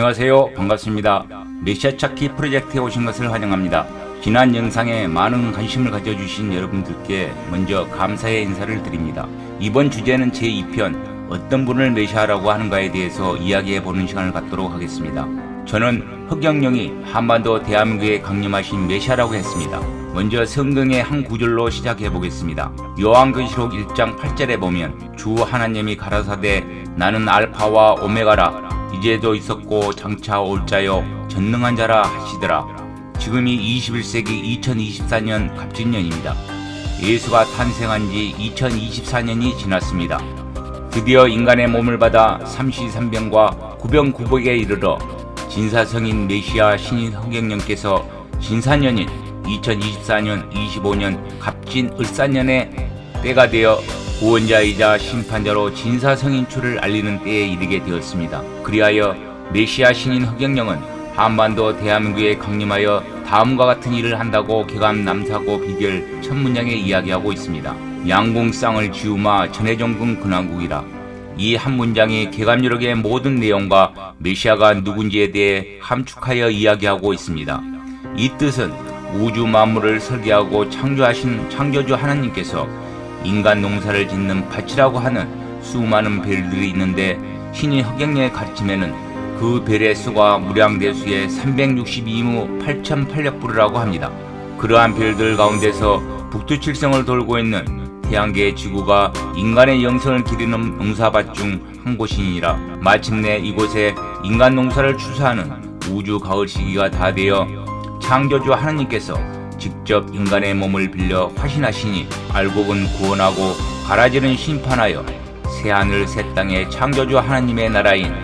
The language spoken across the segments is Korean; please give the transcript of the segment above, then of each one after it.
안녕하세요. 반갑습니다. 메시아 찾기 프로젝트에 오신 것을 환영합니다. 지난 영상에 많은 관심을 가져주신 여러분들께 먼저 감사의 인사를 드립니다. 이번 주제는 제2편 어떤 분을 메시아라고 하는가에 대해서 이야기해보는 시간을 갖도록 하겠습니다. 저는 흑영령이 한반도 대한민국에 강림하신 메시아라고 했습니다. 먼저 성경의 한 구절로 시작해보겠습니다. 요한계시록 1장 8절에 보면 주 하나님이 가라사대 나는 알파와 오메가라 이제도 있었고 장차 올 자요 전능한 자라 하시더라. 지금이 21세기 2024년 갑진년입니다. 예수가 탄생한 지 2024년이 지났습니다. 드디어 인간의 몸을 받아 삼시삼병과 구병구복에 이르러 진사성인 메시아 신인 흑영령께서 진사년인 2024년 25년 갑진 을사년에 때가 되어 구원자이자 심판자로 진사성인출을 알리는 때에 이르게 되었습니다. 그리하여 메시아 신인 흑영령은 한반도 대한민국에 강림하여 다음과 같은 일을 한다고 개감 남사고 비결 첫 문장에 이야기하고 있습니다. 양궁쌍을 지우마 전해종군 근왕국이라. 이 한 문장이 개감유력의 모든 내용과 메시아가 누군지에 대해 함축하여 이야기하고 있습니다. 이 뜻은 우주 만물을 설계하고 창조하신 창조주 하나님께서 인간 농사를 짓는 밭이라고 하는 수많은 별들이 있는데 신인 흑영령의 가르침에는 그 별의 수가 무량대수의 362무 8,800부르라고 합니다. 그러한 별들 가운데서 북두칠성을 돌고 있는 태양계의 지구가 인간의 영성을 기리는 농사밭 중 한 곳이니라. 마침내 이곳에 인간 농사를 추수하는 우주 가을 시기가 다 되어 창조주 하나님께서 직접 인간의 몸을 빌려 화신하시니 알곡은 구원하고 가라지는 심판하여 새하늘 새 땅의 창조주 하나님의 나라인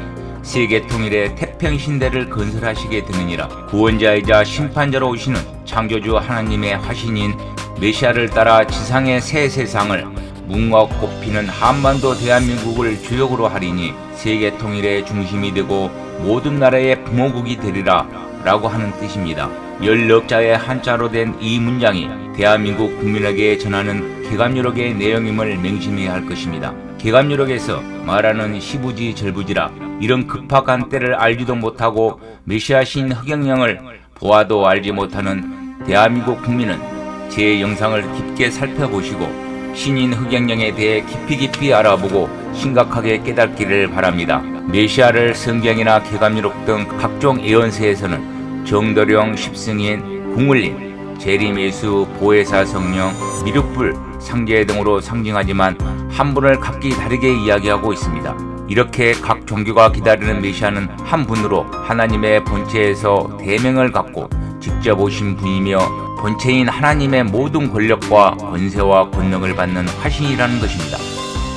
세계통일의 태평신대를 건설하시게 되느니라. 구원자이자 심판자로 오시는 창조주 하나님의 화신인 메시아를 따라 지상의 새 세상을 문과 꽃피는 한반도 대한민국을 주역으로 하리니 세계통일의 중심이 되고 모든 나라의 부모국이 되리라 라고 하는 뜻입니다. 16자의 한자로 된 이 문장이 대한민국 국민에게 전하는 개감유력의 내용임을 맹심해야 할 것입니다. 개감유력에서 말하는 시부지 절부지라 이런 급박한 때를 알지도 못하고 메시아신 흑영령을 보아도 알지 못하는 대한민국 국민은 제 영상을 깊게 살펴보시고 신인 흑영령에 대해 깊이 알아보고 심각하게 깨닫기를 바랍니다. 메시아를 성경이나 개감유력 등 각종 예언서에서는 정도령 십승인, 궁을린, 재림예수, 보혜사 성령, 미륵불, 상제 등으로 상징하지만 한 분을 각기 다르게 이야기하고 있습니다. 이렇게 각 종교가 기다리는 메시아는 한 분으로 하나님의 본체에서 대명을 갖고 직접 오신 분이며 본체인 하나님의 모든 권력과 권세와 권능을 받는 화신이라는 것입니다.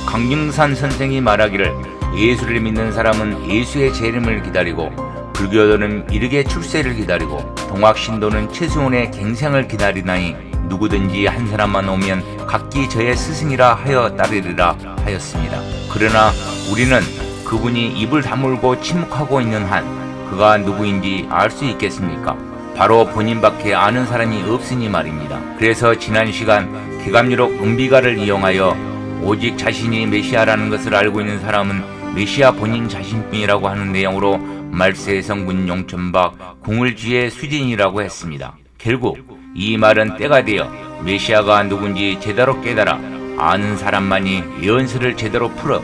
강경산 선생이 말하기를 예수를 믿는 사람은 예수의 재림을 기다리고 불교도는 이르게 출세를 기다리고 동학신도는 최수원의 갱생을 기다리나니 누구든지 한 사람만 오면 각기 저의 스승이라 하여 따르리라 하였습니다. 그러나 우리는 그분이 입을 다물고 침묵하고 있는 한 그가 누구인지 알 수 있겠습니까? 바로 본인밖에 아는 사람이 없으니 말입니다. 그래서 지난 시간 개감유력 은비가를 이용하여 오직 자신이 메시아라는 것을 알고 있는 사람은 메시아 본인 자신뿐이라고 하는 내용으로 말세 성군 용천박 궁을지의 수진이라고 했습니다. 결국 이 말은 때가 되어 메시아가 누군지 제대로 깨달아 아는 사람만이 예언서를 제대로 풀어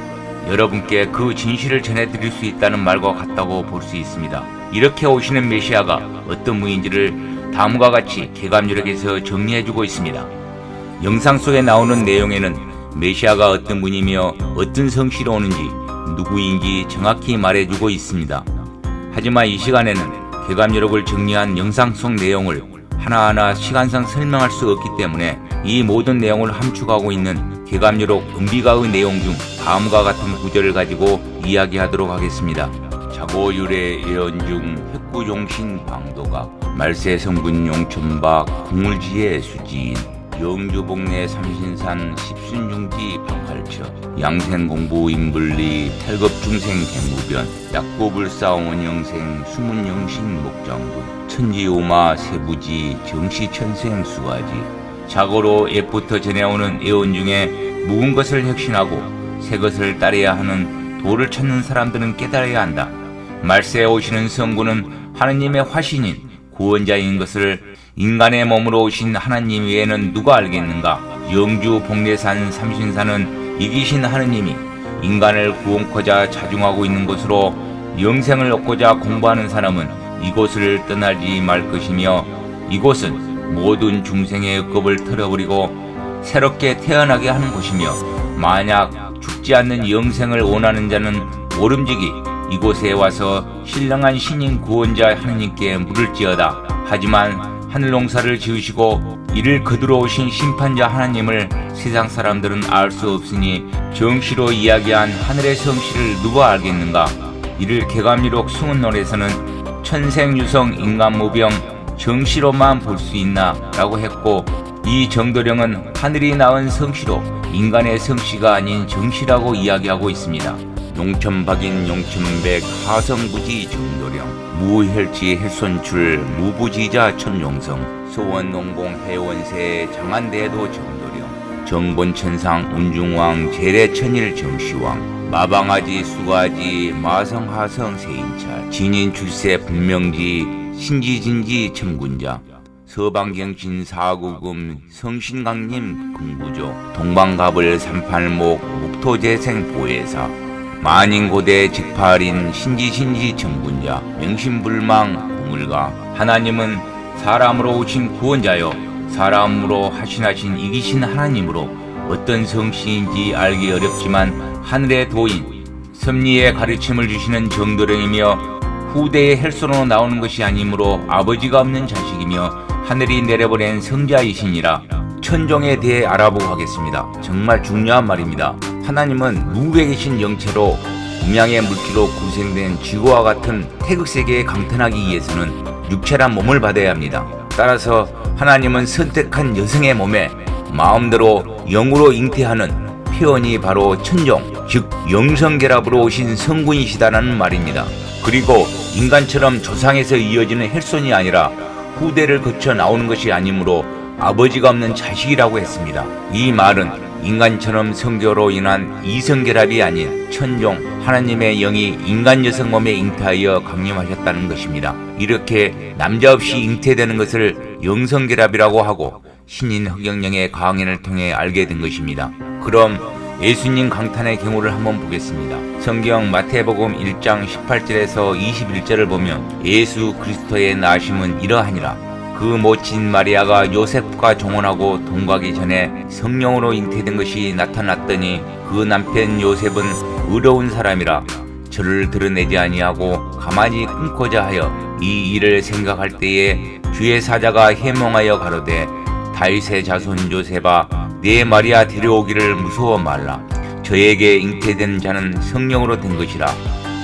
여러분께 그 진실을 전해드릴 수 있다는 말과 같다고 볼 수 있습니다. 이렇게 오시는 메시아가 어떤 분인지를 다음과 같이 개감유력에서 정리해주고 있습니다. 영상 속에 나오는 내용에는 메시아가 어떤 분이며 어떤 성씨로 오는지 누구인지 정확히 말해주고 있습니다. 하지만 이 시간에는 개감유력을 정리한 영상 속 내용을 하나하나 시간상 설명할 수 없기 때문에 이 모든 내용을 함축하고 있는 개감유력 은비가의 내용 중 다음과 같은 구절을 가지고 이야기하도록 하겠습니다. 자고유래 예언 중 획구종신 방도가 말세 성군 용천박 궁을지의 수지인 영주복내 삼신산 십순중지 박활처 양생공부 인불리 탈겁중생 개무변 약고불사원 원영생 수문영신 목장군 천지오마 세부지 정시천생 수가지. 자고로 옛부터 전해오는 예언 중에 묵은 것을 혁신하고 새 것을 따라야 하는 도를 찾는 사람들은 깨달아야 한다. 말세에 오시는 성부는 하느님의 화신인 구원자인 것을 인간의 몸으로 오신 하나님 외에는 누가 알겠는가? 영주 복례산 삼신산은 이기신 하느님이 인간을 구원코자 자중하고 있는 곳으로 영생을 얻고자 공부하는 사람은 이곳을 떠나지 말 것이며, 이곳은 모든 중생의 억겁을 털어버리고 새롭게 태어나게 하는 곳이며, 만약 죽지 않는 영생을 원하는 자는 모름지기 이곳에 와서 신령한 신인 구원자 하느님께 물을지어다. 하지만 하늘 농사를 지으시고 이를 거두러 오신 심판자 하나님을 세상 사람들은 알 수 없으니 정시로 이야기한 하늘의 성씨를 누가 알겠는가? 이를 개감리록 승훈론에서는 천생유성 인간무병 정시로만 볼 수 있나? 라고 했고, 이 정도령은 하늘이 낳은 성씨로 인간의 성씨가 아닌 정씨라고 이야기하고 있습니다. 용천박인 용천백 하성부지 정도령 무혈지 헬손출 무부지자 천용성 소원농공 해원세 장안대도 정도령 정본천상 운중왕 재래천일 정시왕 마방아지 수가지 마성하성 세인찰 진인출세 분명지 신지진지 천군자 서방경신 사구금 성신강림 긍부조 동방갑을 삼팔목 목토재생 보혜사 만인고대 직팔인 신지신지 정군자 명심불망 공을가 하나님은 사람으로 오신 구원자요 사람으로 하신하신 이기신 하나님으로 어떤 성씨인지 알기 어렵지만 하늘의 도인 섭리의 가르침을 주시는 정도령이며 후대의 헬손으로 나오는 것이 아니므로 아버지가 없는 자식이며 하늘이 내려보낸 성자이시니라. 천종에 대해 알아보고 하겠습니다. 정말 중요한 말입니다. 하나님은 무에 계신 영체로 음양의 물질로 구성된 지구와 같은 태극세계에 강탄하기 위해서는 육체란 몸을 받아야 합니다. 따라서 하나님은 선택한 여성의 몸에 마음대로 영으로 잉태하는 표현이 바로 천종, 즉 영성결합으로 오신 성군이시다라는 말입니다. 그리고 인간처럼 조상에서 이어지는 혈손이 아니라 후대를 거쳐 나오는 것이 아니므로 아버지가 없는 자식이라고 했습니다. 이 말은 인간처럼 성교로 인한 이성결합이 아닌 천종 하나님의 영이 인간 여성 몸에 잉태하여 강림하셨다는 것입니다. 이렇게 남자 없이 잉태되는 것을 영성결합이라고 하고 신인 흑영령의 강연을 통해 알게 된 것입니다. 그럼 예수님 강탄의 경우를 한번 보겠습니다. 성경 마태복음 1장 18절에서 21절을 보면 예수 그리스도의 나심은 이러하니라. 그 모친 마리아가 요셉과 종혼하고 동거하기 전에 성령으로 잉태된 것이 나타났더니 그 남편 요셉은 의로운 사람이라 저를 드러내지 아니하고 가만히 끊고자 하여 이 일을 생각할 때에 주의 사자가 해몽하여 가로되 다윗의 자손 요셉아 네 마리아 데려오기를 무서워 말라. 저에게 잉태된 자는 성령으로 된 것이라.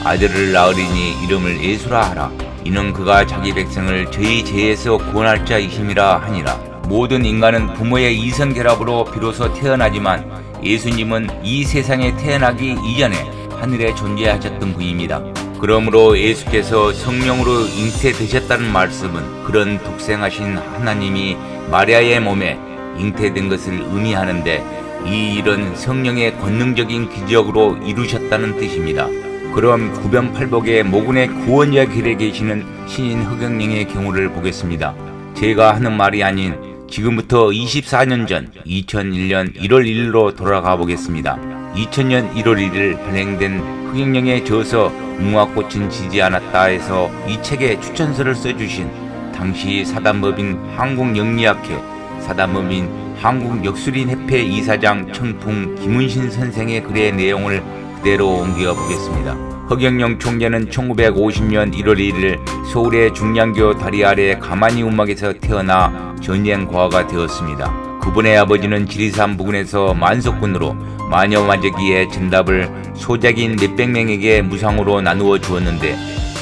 아들을 낳으리니 이름을 예수라 하라. 이는 그가 자기 백성을 저희 죄에서 구원할 자이심이라 하니라. 모든 인간은 부모의 이성결합으로 비로소 태어나지만 예수님은 이 세상에 태어나기 이전에 하늘에 존재하셨던 분입니다. 그러므로 예수께서 성령으로 잉태되셨다는 말씀은 그런 독생하신 하나님이 마리아의 몸에 잉태된 것을 의미하는데 이 일은 성령의 권능적인 기적으로 이루셨다는 뜻입니다. 그럼 구변팔복의 모군의 구원자 길에 계시는 신인 흑영령의 경우를 보겠습니다. 제가 하는 말이 아닌 지금부터 24년 전 2001년 1월 1일로 돌아가 보겠습니다. 2000년 1월 1일 발행된 흑영령의 저서 무화꽃은 지지 않았다에서 이 책에 추천서를 써주신 당시 사단법인 한국영리학회 사단법인 한국역술인협회 이사장 청풍 김은신 선생의 글의 내용을 그대로 옮겨 보겠습니다. 흑영령 총재는 1950년 1월 1일 서울의 중량교 다리 아래 가만히 움막에서 태어나 전쟁과가 되었습니다. 그분의 아버지는 지리산 부근에서 만석군으로 마녀마저기의 전답을 소작인 몇백 명에게 무상으로 나누어 주었는데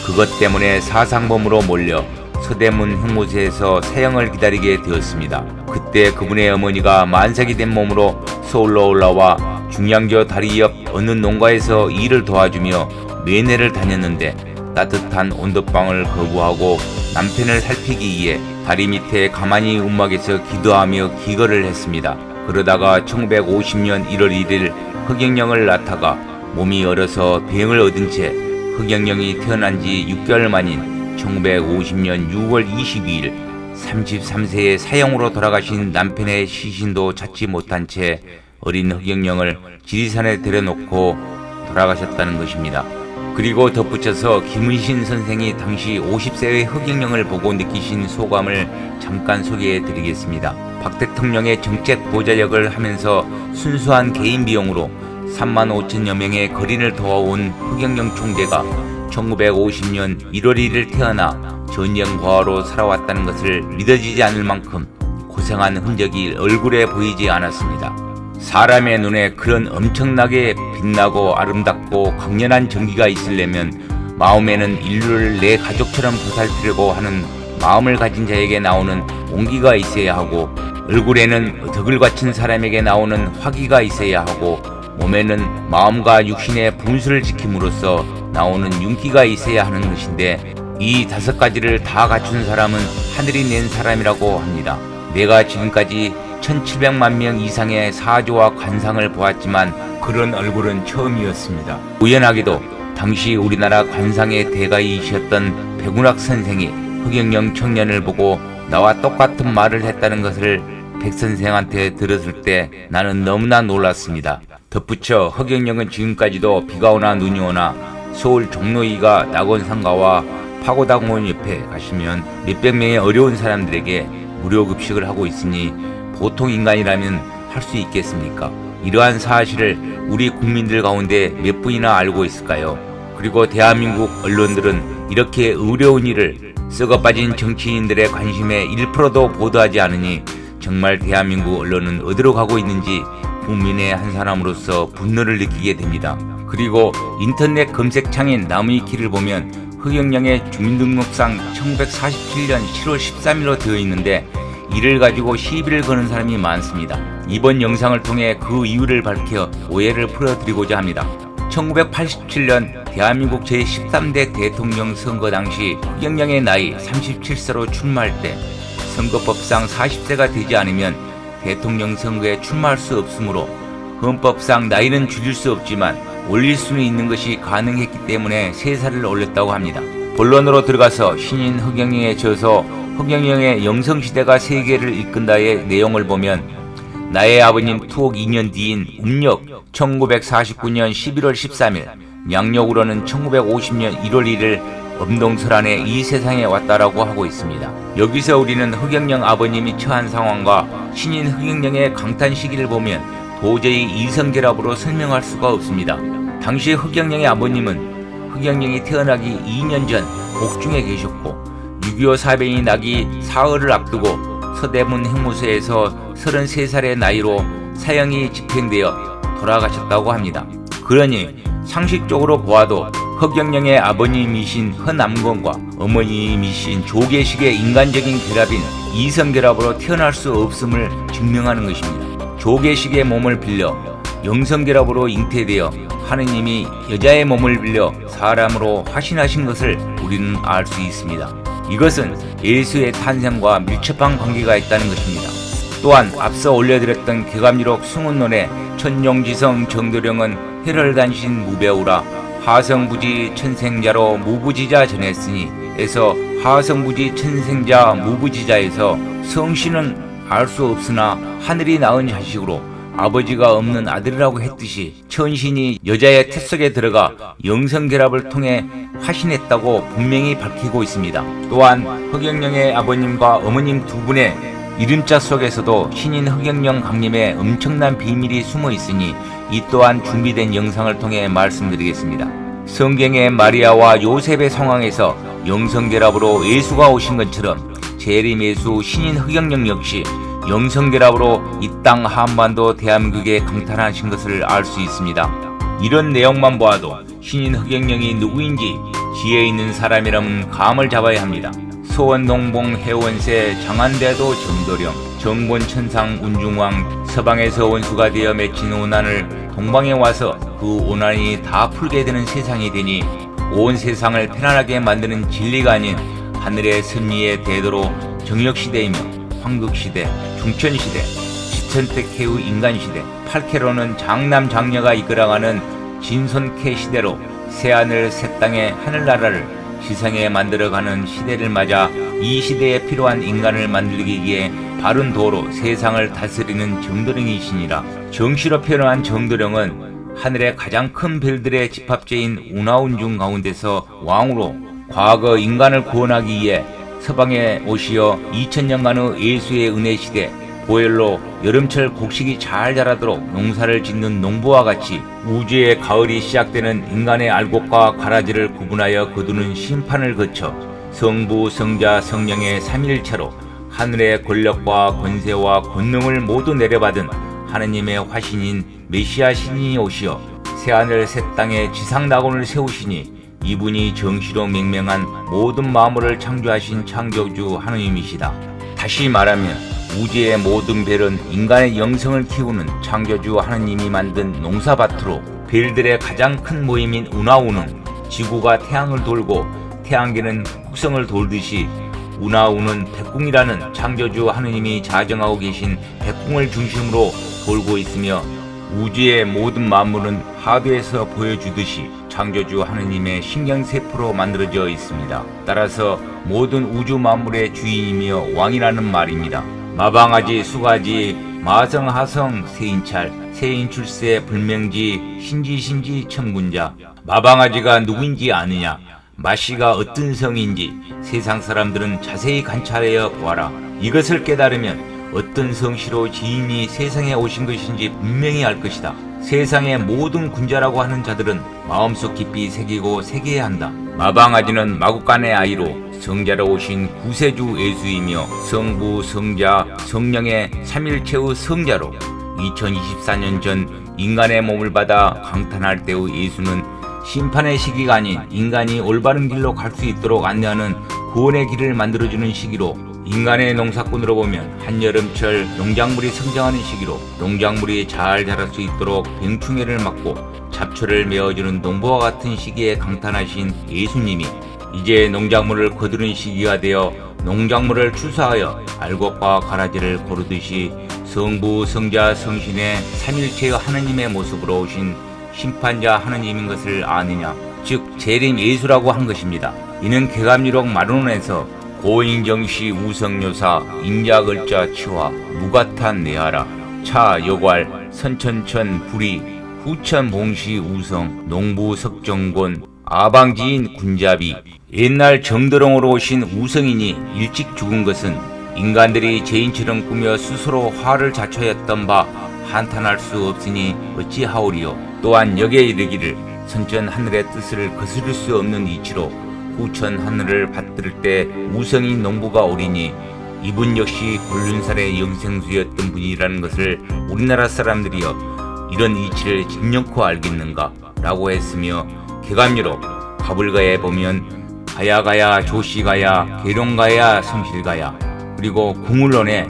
그것 때문에 사상범으로 몰려 서대문 형무소에서 사형을 기다리게 되었습니다. 그때 그분의 어머니가 만삭이 된 몸으로 서울로 올라와 중량교 다리 옆 어느 농가에서 일을 도와주며 매내를 다녔는데 따뜻한 온돌방을 거부하고 남편을 살피기 위해 다리 밑에 가만히 움막에서 기도하며 기거를 했습니다. 그러다가 1950년 1월 1일 흑영령을 낳다가 몸이 얼어서 병을 얻은 채 흑영령이 태어난 지 6개월 만인 1950년 6월 22일 33세의 사형으로 돌아가신 남편의 시신도 찾지 못한 채 어린 흑영령을 지리산에 데려놓고 돌아가셨다는 것입니다. 그리고 덧붙여서 김은신 선생이 당시 50세의 흑영령을 보고 느끼신 소감을 잠깐 소개해 드리겠습니다. 박 대통령의 정책 보좌역을 하면서 순수한 개인 비용으로 3만 5천여 명의 거린을 도와온 흑영령 총재가 1950년 1월 1일 태어나 전쟁과로 살아왔다는 것을 믿어지지 않을 만큼 고생한 흔적이 얼굴에 보이지 않았습니다. 사람의 눈에 그런 엄청나게 빛나고 아름답고 강렬한 정기가 있으려면 마음에는 인류를 내 가족처럼 보살피려고 하는 마음을 가진 자에게 나오는 온기가 있어야 하고, 얼굴에는 덕을 갖춘 사람에게 나오는 화기가 있어야 하고, 몸에는 마음과 육신의 분수를 지킴으로써 나오는 윤기가 있어야 하는 것인데, 이 5가지를 다 갖춘 사람은 하늘이 낸 사람이라고 합니다. 내가 지금까지 1700만 명 이상의 사조와 관상을 보았지만 그런 얼굴은 처음이었습니다. 우연하게도 당시 우리나라 관상의 대가이셨던 백운학 선생이 흑영령 청년을 보고 나와 똑같은 말을 했다는 것을 백 선생한테 들었을 때 나는 너무나 놀랐습니다. 덧붙여 흑영령은 지금까지도 비가 오나 눈이 오나 서울 종로이가 낙원상가와 파고다공원 옆에 가시면 몇백 명의 어려운 사람들에게 무료 급식을 하고 있으니 보통 인간이라면 할 수 있겠습니까? 이러한 사실을 우리 국민들 가운데 몇 분이나 알고 있을까요? 그리고 대한민국 언론들은 이렇게 어려운 일을 썩어빠진 정치인들의 관심에 1%도 보도하지 않으니 정말 대한민국 언론은 어디로 가고 있는지 국민의 한 사람으로서 분노를 느끼게 됩니다. 그리고 인터넷 검색창인 나무위키를 보면 흑영령의 주민등록상 1947년 7월 13일로 되어 있는데 이를 가지고 시비를 거는 사람이 많습니다. 이번 영상을 통해 그 이유를 밝혀 오해를 풀어드리고자 합니다. 1987년 대한민국 제13대 대통령 선거 당시 흑영령의 나이 37세로 출마할 때 선거법상 40세가 되지 않으면 대통령 선거에 출마할 수 없으므로 헌법상 나이는 줄일 수 없지만 올릴 수는 있는 것이 가능했기 때문에 3살을 올렸다고 합니다. 본론으로 들어가서 신인 흑영령에 져서 흑영령의 영성시대가 세계를 이끈다의 내용을 보면 나의 아버님 투옥 2년 뒤인 음력 1949년 11월 13일, 양력으로는 1950년 1월 1일 엄동설안에 이 세상에 왔다라고 하고 있습니다. 여기서 우리는 흑영령 아버님이 처한 상황과 신인 흑영령의 강탄 시기를 보면 도저히 이성결합으로 설명할 수가 없습니다. 당시 흑영령의 아버님은 흑영령이 태어나기 2년 전 옥중에 계셨고 6.25 사변이 나기 사흘을 앞두고 서대문 행무소에서 33살의 나이로 사형이 집행되어 돌아가셨다고 합니다. 그러니 상식적으로 보아도 흑영령의 아버님이신 허남건과 어머님이신 조계식의 인간적인 결합인 이성결합으로 태어날 수 없음을 증명하는 것입니다. 조계식의 몸을 빌려 영성결합으로 잉태되어 하느님이 여자의 몸을 빌려 사람으로 화신하신 것을 우리는 알 수 있습니다. 이것은 예수의 탄생과 밀접한 관계가 있다는 것입니다. 또한 앞서 올려드렸던 개감기록 승훈론의 천용지성 정도령은 혈혈단신 무배우라 하성부지 천생자로 무부지자 전했으니 에서 하성부지 천생자 무부지자에서 성신은 알 수 없으나 하늘이 낳은 자식으로 아버지가 없는 아들이라고 했듯이 천신이 여자의 태 속에 들어가 영성결합을 통해 화신했다고 분명히 밝히고 있습니다. 또한 흑영령의 아버님과 어머님 두 분의 이름자 속에서도 신인 흑영령 강림에 엄청난 비밀이 숨어 있으니 이 또한 준비된 영상을 통해 말씀드리겠습니다. 성경의 마리아와 요셉의 상황에서 영성결합으로 예수가 오신 것처럼 재림 예수 신인 흑영령 역시 영성결합으로 이 땅 한반도 대한민국에 강탈하신 것을 알 수 있습니다. 이런 내용만 보아도 신인 흑영령이 누구인지 지혜 있는 사람이라면 감을 잡아야 합니다. 소원동봉 해원세 장안대도 정도령 정본천상 운중왕 서방에서 원수가 되어 맺힌 오난을 동방에 와서 그 오난이 다 풀게 되는 세상이 되니 온 세상을 편안하게 만드는 진리가 아닌 하늘의 섭리의 대도로 정력시대이며 황극시대, 중천시대, 지천택해의 인간시대, 8캐로는 장남 장녀가 이끌어가는 진손캐 시대로 새하늘 새 땅의 하늘나라를 지상에 만들어가는 시대를 맞아 이 시대에 필요한 인간을 만들기 위해 바른 도로 세상을 다스리는 정도령이시니라. 정시로 표현한 정도령은 하늘의 가장 큰 별들의 집합체인 운하운중 가운데서 왕으로 과거 인간을 구원하기 위해 서방에 오시어 2000년간의 예수의 은혜 시대 보혈로 여름철 곡식이 잘 자라도록 농사를 짓는 농부와 같이 우주의 가을이 시작되는 인간의 알곡과 가라지를 구분하여 거두는 심판을 거쳐 성부, 성자, 성령의 삼일체로 하늘의 권력과 권세와 권능을 모두 내려받은 하느님의 화신인 메시아 신이 오시어 새하늘 새 땅에 지상낙원을 세우시니 이분이 정시로 맹맹한 모든 만물을 창조하신 창조주 하느님이시다. 다시 말하면 우주의 모든 별은 인간의 영성을 키우는 창조주 하느님이 만든 농사밭으로 별들의 가장 큰 모임인 운하운은 지구가 태양을 돌고 태양계는 국성을 돌듯이 운하운은 백궁이라는 창조주 하느님이 자정하고 계신 백궁을 중심으로 돌고 있으며 우주의 모든 만물은 하드에서 보여주듯이 창조주 하느님의 신경세포로 만들어져 있습니다. 따라서 모든 우주 만물의 주인이며 왕이라는 말입니다. 마방아지, 수가지, 마성하성, 세인찰, 세인출세, 불명지, 신지신지, 천군자. 마방아지가 누구인지 아느냐? 마씨가 어떤 성인지 세상 사람들은 자세히 관찰하여 보아라. 이것을 깨달으면 어떤 성씨로 지인이 세상에 오신 것인지 분명히 알 것이다. 세상의 모든 군자라고 하는 자들은 마음속 깊이 새기고 새겨야 한다. 마방아지는 마국간의 아이로 성자로 오신 구세주 예수이며 성부, 성자, 성령의 삼일체의 성자로 2024년 전 인간의 몸을 받아 강탄할 때의 예수는 심판의 시기가 아닌 인간이 올바른 길로 갈 수 있도록 안내하는 구원의 길을 만들어주는 시기로 인간의 농사꾼으로 보면 한여름철 농작물이 성장하는 시기로 농작물이 잘 자랄 수 있도록 병충해를 막고 잡초를 메어주는 농부와 같은 시기에 강탄하신 예수님이 이제 농작물을 거두는 시기가 되어 농작물을 추수하여 알곡과 가라지를 고르듯이 성부, 성자, 성신의 삼일체의 하느님의 모습으로 오신 심판자 하느님인 것을 아느냐? 즉 재림 예수라고 한 것입니다. 이는 개감유록 마론에서 고인정시 우성요사 임야글자 치화 무가탄 내하라 차 여괄 선천천 불이 후천봉시 우성 농부 석정곤 아방지인 군자비 옛날 정도령으로 오신 우성인이 일찍 죽은 것은 인간들이 죄인처럼 꾸며 스스로 화를 자초했던 바 한탄할 수 없으니 어찌하오리요. 또한 역에 이르기를 선천 하늘의 뜻을 거스를 수 없는 이치로 후천 하늘을 받들 때 우성인 농부가 오리니 이분 역시 곤륜살의 영생수였던 분이라는 것을 우리나라 사람들이여 이런 이치를 진영코 알겠는가 라고 했으며 개감유로 가불가에 보면 가야가야 조씨가야 계룡가야 성실가야 그리고 궁울론에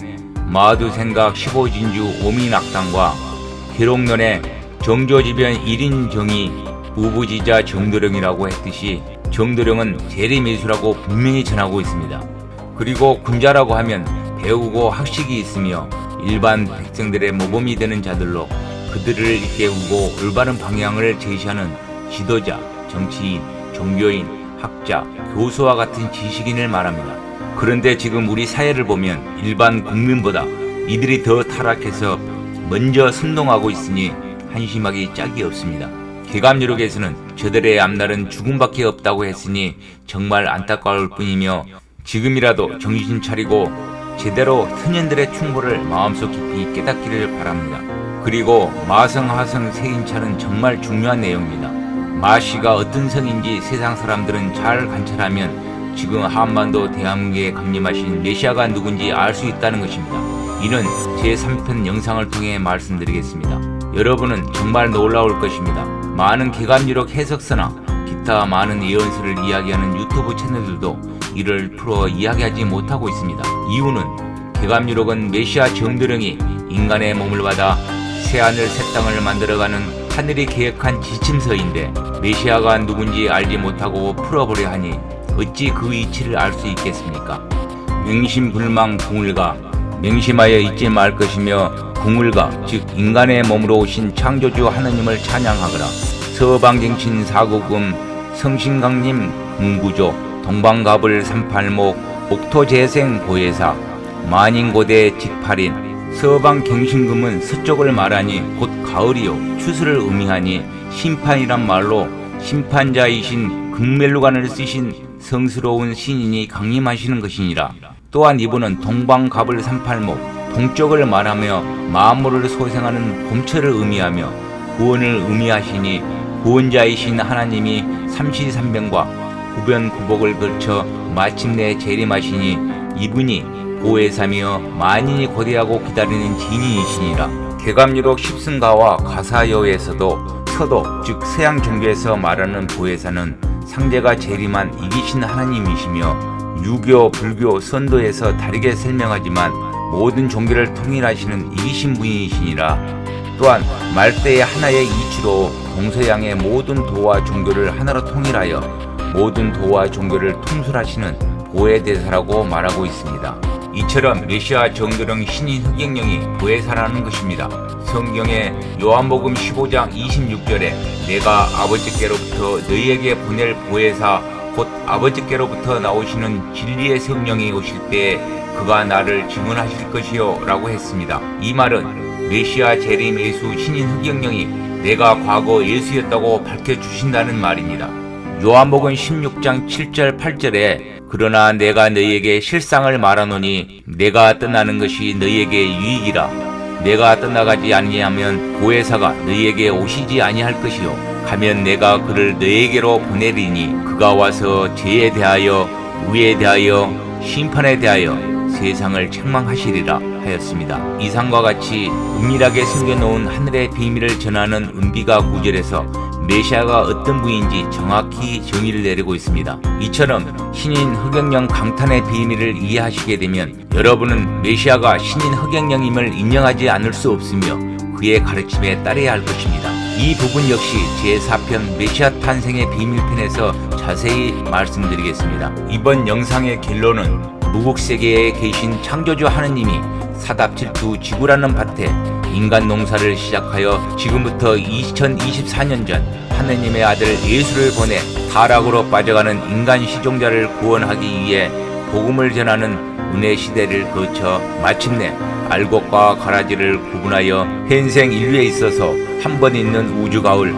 마두생각 15진주 오미낙당과 계룡론에 정조지변 1인정이 부부지자 정도령이라고 했듯이 정도령은 재림예수라고 분명히 전하고 있습니다. 그리고 군자라고 하면 배우고 학식이 있으며 일반 백성들의 모범이 되는 자들로 그들을 일깨우고 올바른 방향을 제시하는 지도자, 정치인, 종교인, 학자, 교수와 같은 지식인을 말합니다. 그런데 지금 우리 사회를 보면 일반 국민보다 이들이 더 타락해서 먼저 선동하고 있으니 한심하기 짝이 없습니다. 개감유록에서는 저들의 앞날은 죽음밖에 없다고 했으니 정말 안타까울 뿐이며 지금이라도 정신 차리고 제대로 선현들의 충고를 마음속 깊이 깨닫기를 바랍니다. 그리고 마성하성 세인찰은 정말 중요한 내용입니다. 마씨가 어떤 성인지 세상 사람들은 잘 관찰하면 지금 한반도 대한민국에 감림하신 메시아가 누군지 알 수 있다는 것입니다. 이는 제3편 영상을 통해 말씀드리겠습니다. 여러분은 정말 놀라울 것입니다. 많은 개감유록 해석서나 기타 많은 예언서를 이야기하는 유튜브 채널들도 이를 풀어 이야기하지 못하고 있습니다. 이유는 개감유록은 메시아 정도령이 인간의 몸을 받아 새하늘 새 땅을 만들어가는 하늘이 계획한 지침서인데 메시아가 누군지 알지 못하고 풀어보려 하니 어찌 그 이치를 알 수 있겠습니까? 맹심불망 궁을가 맹심하여 잊지 말 것이며 궁을가 즉 인간의 몸으로 오신 창조주 하느님을 찬양하거라. 서방갱신 사구금, 성신강림 궁구조, 동방갑을 38목, 옥토재생 보혜사, 만인고대 직팔인, 서방갱신금은 서쪽을 말하니 곧 가을이요 추수를 의미하니 심판이란 말로 심판자이신 극멜루간을 쓰신 성스러운 신인이 강림하시는 것이니라. 또한 이분은 동방갑을 38목, 동쪽을 말하며 만물을 소생하는 봄철을 의미하며 구원을 의미하시니 구원자이신 하나님이 삼시삼변과 구변구복을 거쳐 마침내 재림하시니 이분이 보혜사며 만인이 고대하고 기다리는 진인이시니라. 개감유록 십승가와 가사여에서도 서도 즉 서양 종교에서 말하는 보혜사는 상제가 재림한 이기신 하나님이시며 유교, 불교, 선도에서 다르게 설명하지만 모든 종교를 통일하시는 이기신 분이시니라. 또한 말대의 하나의 이치로 동서양의 모든 도와 종교를 하나로 통일하여 모든 도와 종교를 통솔하시는 보혜대사라고 말하고 있습니다. 이처럼 메시아 정도령 신인 흑영령이 보혜사라는 것입니다. 성경에 요한복음 15장 26절에 내가 아버지께로부터 너희에게 보낼 보혜사 곧 아버지께로부터 나오시는 진리의 성령이 오실 때에 그가 나를 증언하실 것이요 라고 했습니다. 이 말은 메시아 재림 예수 신인 흑영령이 내가 과거 예수였다고 밝혀주신다는 말입니다. 요한복음 16장 7절 8절에 그러나 내가 너희에게 실상을 말하노니 내가 떠나는 것이 너희에게 유익이라. 내가 떠나가지 아니하면 보혜사가 너희에게 오시지 아니할 것이요 가면 내가 그를 너희에게로 보내리니 그가 와서 죄에 대하여 의에 대하여 심판에 대하여 세상을 책망하시리라 하였습니다. 이상과 같이 은밀하게 숨겨놓은 하늘의 비밀을 전하는 은비가 9절에서 메시아가 어떤 분인지 정확히 정의를 내리고 있습니다. 이처럼 신인 흑영령 강탄의 비밀을 이해하시게 되면 여러분은 메시아가 신인 흑영령임을 인정하지 않을 수 없으며 그의 가르침에 따라야 할 것입니다. 이 부분 역시 제4편 메시아 탄생의 비밀편에서 자세히 말씀드리겠습니다. 이번 영상의 결론은 무국세계에 계신 창조주 하느님이 사답칠두 지구라는 밭에 인간 농사를 시작하여 지금부터 2024년 전 하느님의 아들 예수를 보내 타락으로 빠져가는 인간 시종자를 구원하기 위해 복음을 전하는 은혜 시대를 거쳐 마침내 알곡과 가라지를 구분하여 현생 인류에 있어서 한 번 있는 우주가을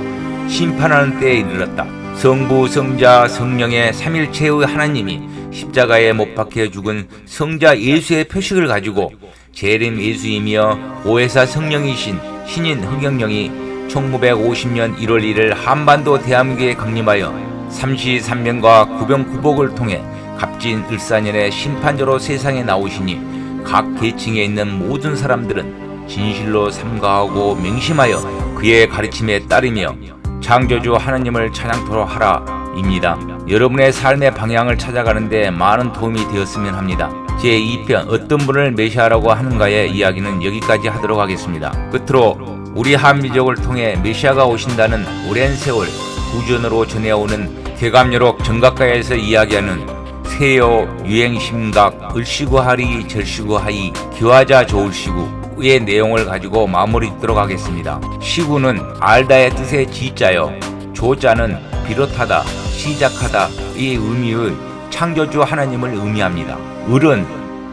심판하는 때에 이르렀다. 성부, 성자, 성령의 삼일체의 하나님이 십자가에 못 박혀 죽은 성자 예수의 표식을 가지고 재림 예수이며 보혜사 성령이신 신인 흑영령이 1950년 1월 1일 한반도 대한민국에 강림하여 삼시삼변과 구변구복을 통해 갑진 을사년의 심판자로 세상에 나오시니 각 계층에 있는 모든 사람들은 진실로 삼가하고 명심하여 그의 가르침에 따르며 창조주 하나님을 찬양토록 하라 입니다. 여러분의 삶의 방향을 찾아가는데 많은 도움이 되었으면 합니다. 제2편 어떤 분을 메시아라고 하는가의 이야기는 여기까지 하도록 하겠습니다. 끝으로 우리 한민족을 통해 메시아가 오신다는 오랜 세월 구전으로 전해오는 개감여록 정각가에서 이야기하는 세요 유행심각 을시구하리 절시구하이 기화자 좋을시구의 내용을 가지고 마무리 짓도록 하겠습니다. 시구는 알다의 뜻의 지자요, 조자는 비롯하다, 시작하다 이 의미의 창조주 하나님을 의미합니다. 을은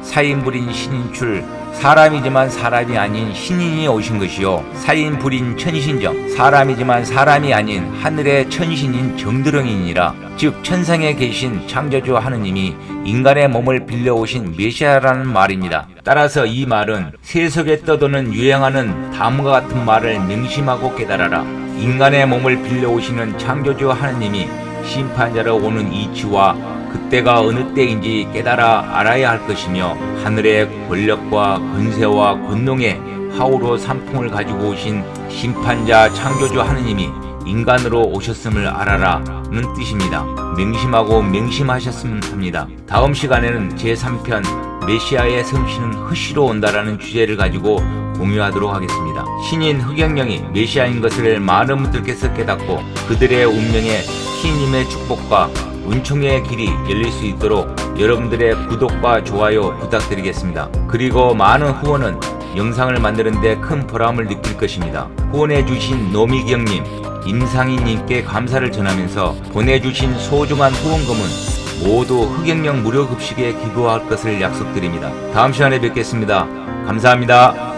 사인불인 신인출 사람이지만 사람이 아닌 신인이 오신 것이요 사인불인 천신정 사람이지만 사람이 아닌 하늘의 천신인 정드렁이니라. 즉 천상에 계신 창조주 하느님이 인간의 몸을 빌려오신 메시아라는 말입니다. 따라서 이 말은 세속에 떠도는 유행하는 다음과 같은 말을 명심하고 깨달아라. 인간의 몸을 빌려오시는 창조주 하느님이 심판자로 오는 이치와 그때가 어느 때인지 깨달아 알아야 할 것이며 하늘의 권력과 권세와 권능의 하우로 산풍을 가지고 오신 심판자 창조주 하느님이 인간으로 오셨음을 알아라는 뜻입니다. 명심하고 명심하셨으면 합니다. 다음 시간에는 제3편 메시아의 성신은 허시로 온다라는 주제를 가지고 공유하도록 하겠습니다. 신인 흑영령이 메시아인 것을 많은 분들께서 깨닫고 그들의 운명에 신님의 축복과 은총의 길이 열릴 수 있도록 여러분들의 구독과 좋아요 부탁드리겠습니다. 그리고 많은 후원은 영상을 만드는데 큰 보람을 느낄 것입니다. 후원해주신 노미경님, 임상희님께 감사를 전하면서 보내주신 소중한 후원금은 모두 흑역령 무료급식에 기부할 것을 약속드립니다. 다음 시간에 뵙겠습니다. 감사합니다.